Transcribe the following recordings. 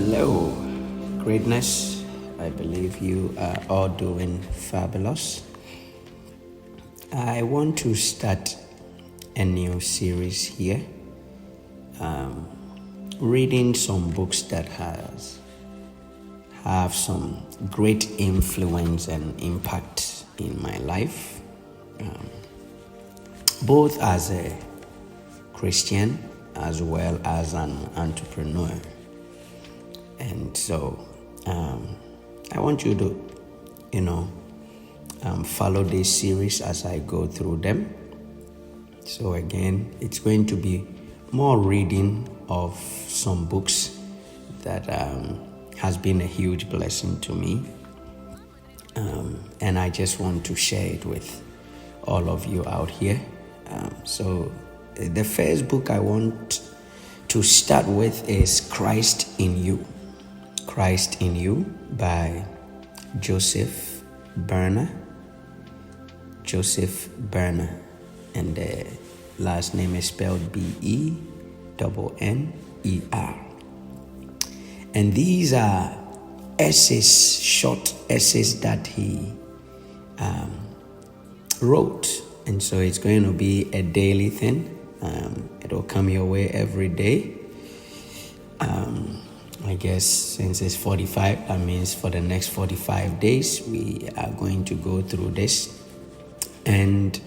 Hello, greatness. I believe you are all doing fabulous. I want to start a new series here, reading some books that have some great influence and impact in my life, both as a Christian as well as an entrepreneur. And so I want you to, follow this series as I go through them. So again, it's going to be more reading of some books that has been a huge blessing to me. And I just want to share it with all of you out here. So the first book I want to start with is Christ in You. Christ in You by Joseph Benner. Joseph Benner. And the last name is spelled Benner. And these are essays, short essays that he wrote. And so it's going to be a daily thing. It'll come your way every day. I guess since it's 45, that means for the next 45 days, we are going to go through this and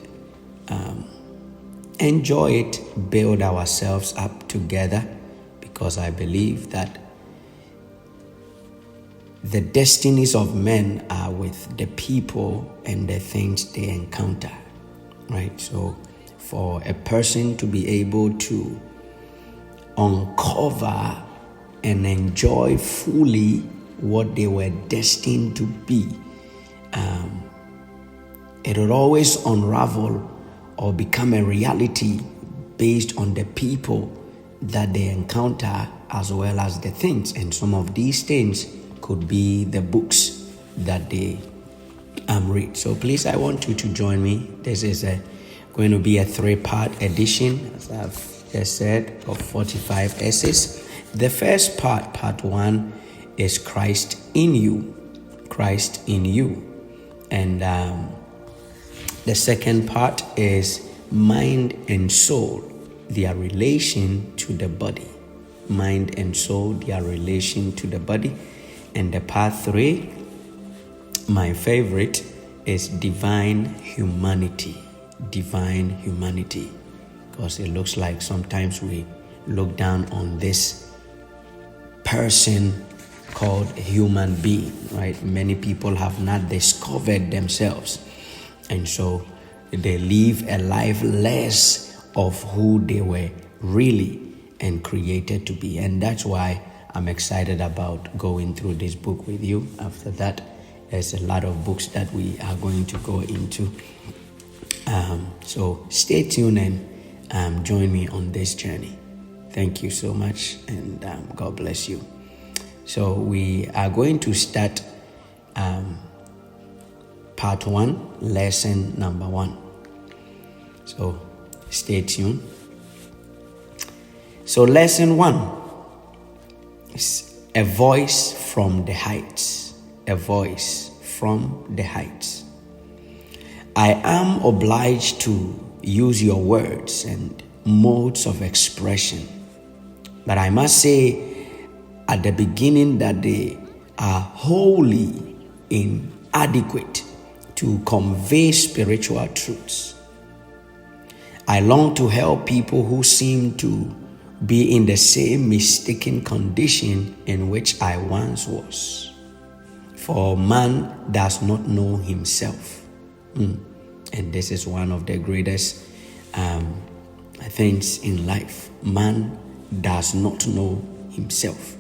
enjoy it, build ourselves up together, because I believe that the destinies of men are with the people and the things they encounter, right? So for a person to be able to uncover and enjoy fully what they were destined to be, it will always unravel or become a reality based on the people that they encounter as well as the things. And some of these things could be the books that they read. So please, I want you to join me. This is going to be a 3-part edition, as I've just said, of 45 essays. The first part 1, is Christ in You. Christ in You. And the second part is mind and soul, their relation to the body. Mind and soul, their relation to the body. And the part 3, my favorite, is divine humanity. Divine humanity. Because it looks like sometimes we look down on this person called human being, right? Many people have not discovered themselves. And so they live a life less of who they were really and created to be. And that's why I'm excited about going through this book with you. After that, there's a lot of books that we are going to go into. So stay tuned and join me on this journey. Thank you so much, and God bless you. So we are going to start part 1, lesson number 1. So stay tuned. So lesson 1 is a voice from the heights. A voice from the heights. I am obliged to use your words and modes of expression, but I must say at the beginning that they are wholly inadequate to convey spiritual truths. I long to help people who seem to be in the same mistaken condition in which I once was. For man does not know himself. And this is one of the greatest things in life. Man does not know himself.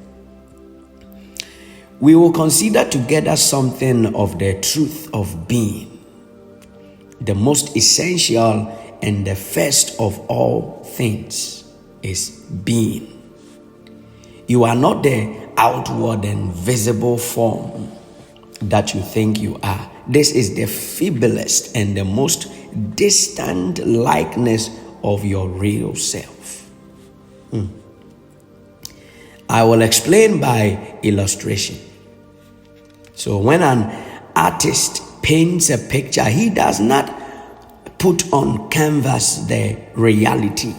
We will consider together something of the truth of being. The most essential and the first of all things is being. You are not the outward and visible form that you think you are. This is the feeblest and the most distant likeness of your real self. I will explain by illustration. So when an artist paints a picture, he does not put on canvas the reality.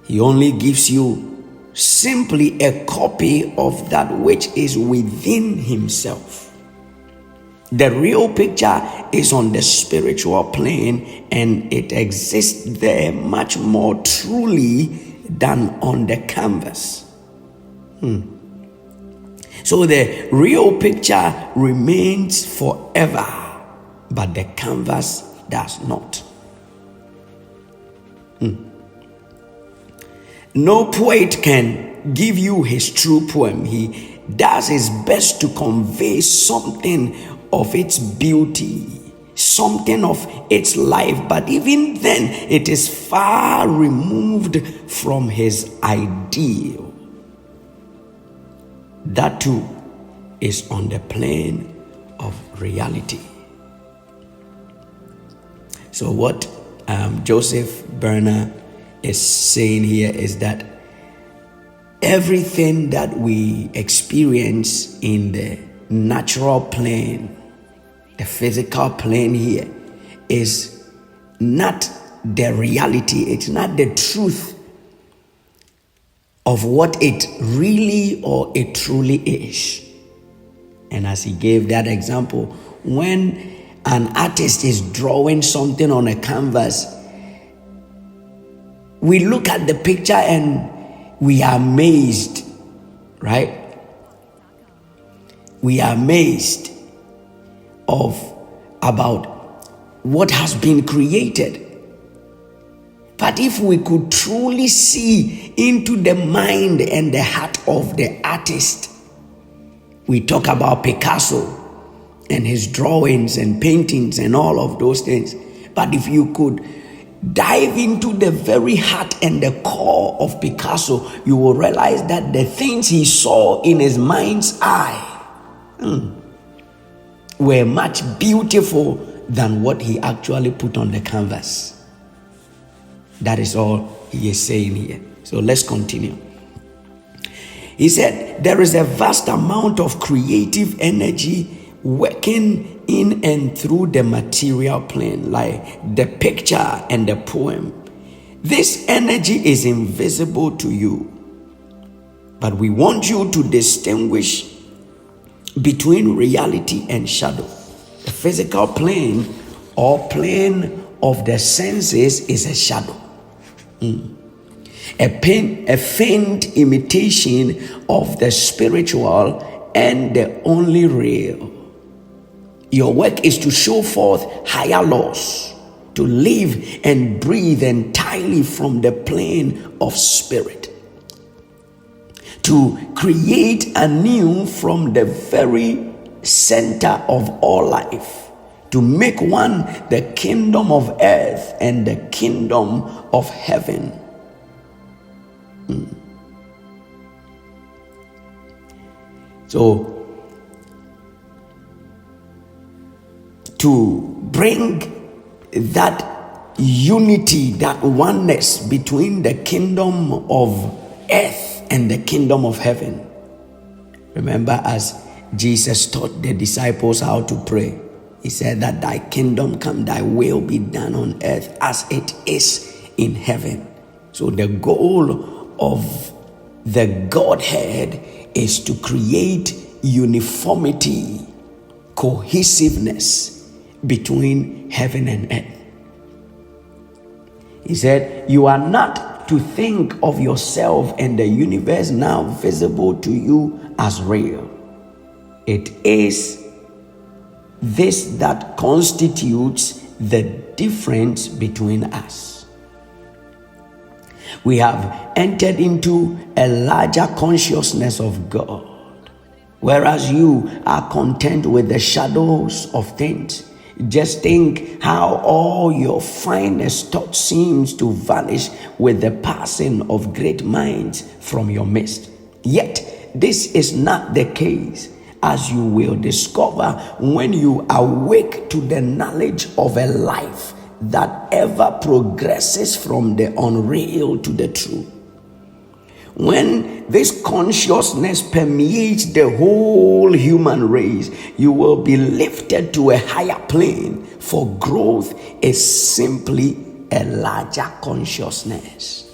He only gives you simply a copy of that which is within himself. The real picture is on the spiritual plane, and it exists there much more truly than on the canvas. So the real picture remains forever, but the canvas does not. No poet can give you his true poem. He does his best to convey something of its beauty, something of its life, but even then it is far removed from his ideal. That too is on the plane of reality. So what Joseph Benner is saying here is that everything that we experience in the natural plane, the physical plane here, is not the reality. It's not the truth of what it really or it truly is. And as he gave that example, when an artist is drawing something on a canvas, we look at the picture and we are amazed, right? We are amazed about what has been created. But if we could truly see into the mind and the heart of the artist, we talk about Picasso and his drawings and paintings and all of those things. But if you could dive into the very heart and the core of Picasso, you will realize that the things he saw in his mind's eye were much beautiful than what he actually put on the canvas. That is all he is saying here. So let's continue. He said, there is a vast amount of creative energy working in and through the material plane, like the picture and the poem. This energy is invisible to you, but we want you to distinguish between reality and shadow. The physical plane or plane of the senses is a shadow. A faint imitation of the spiritual and the only real. Your work is to show forth higher laws, to live and breathe entirely from the plane of spirit, to create anew from the very center of all life, to make one the kingdom of earth and the kingdom of heaven. So, to bring that unity, that oneness between the kingdom of earth and the kingdom of heaven. Remember, as Jesus taught the disciples how to pray, he said that thy kingdom come, thy will be done on earth as it is in heaven. So the goal of the Godhead is to create uniformity, cohesiveness between heaven and earth. He said, you are not to think of yourself and the universe now visible to you as real. It is this that constitutes the difference between us. We have entered into a larger consciousness of God, whereas you are content with the shadows of things. Just think how all your finest thought seems to vanish with the passing of great minds from your midst. Yet this is not the case, as you will discover when you awake to the knowledge of a life that ever progresses from the unreal to the true. When this consciousness permeates the whole human race, you will be lifted to a higher plane, for growth is simply a larger consciousness.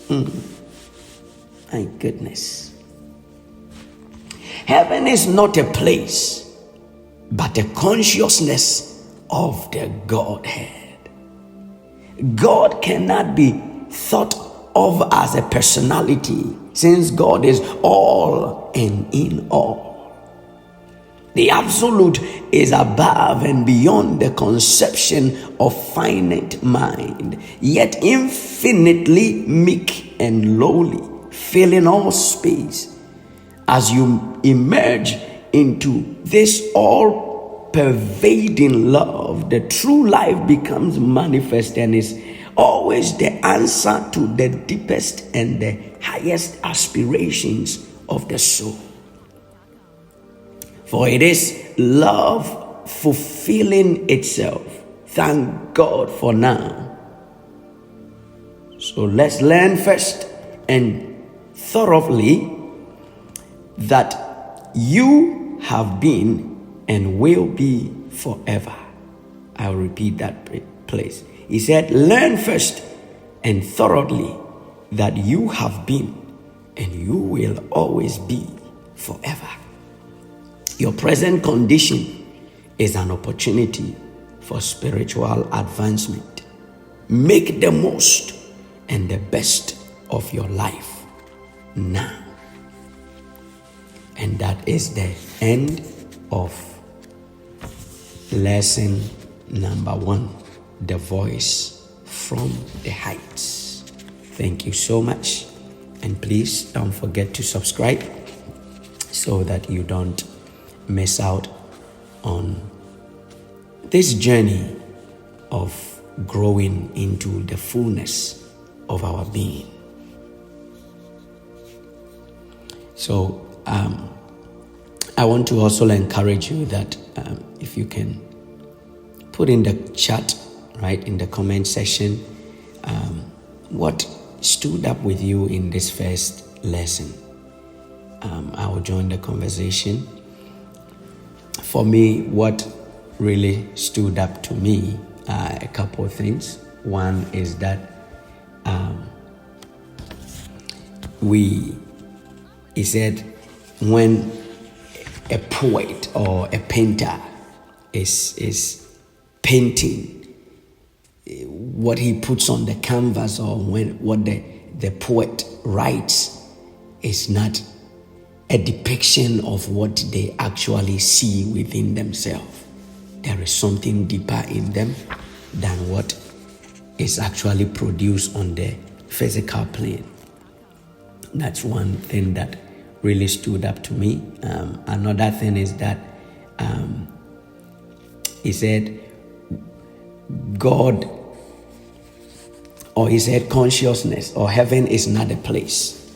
My goodness. Heaven is not a place, but a consciousness of the Godhead. God cannot be thought of as a personality, since God is all and in all. The absolute is above and beyond the conception of finite mind, yet infinitely meek and lowly, filling all space. As you emerge into this all-pervading love, the true life becomes manifest and is always the answer to the deepest and the highest aspirations of the soul. For it is love fulfilling itself. Thank God for now. So let's learn first and thoroughly that you have been and will be forever. I'll repeat that place. He said, learn first and thoroughly that you have been and you will always be forever. Your present condition is an opportunity for spiritual advancement. Make the most and the best of your life now. And that is the end of lesson number 1, the voice from the heights. Thank you so much. And please don't forget to subscribe so that you don't miss out on this journey of growing into the fullness of our being. So, I want to also encourage you that if you can put in the chat, right, in the comment section, what stood up with you in this first lesson. I will join the conversation. For me, what really stood up to me, a couple of things. One is that he said, when a poet or a painter is painting, what he puts on the canvas or what the poet writes is not a depiction of what they actually see within themselves. There is something deeper in them than what is actually produced on the physical plane. That's one thing that really stood up to me. Another thing is that he said God, or he said consciousness or heaven is not a place,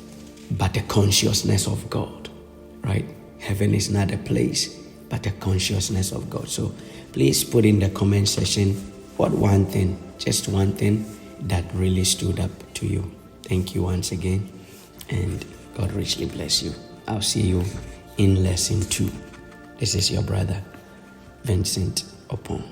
but a consciousness of God, right? Heaven is not a place, but a consciousness of God. So please put in the comment section what one thing, just one thing that really stood up to you. Thank you once again, and God richly bless you. I'll see you in lesson 2. This is your brother, Vincent Oppong.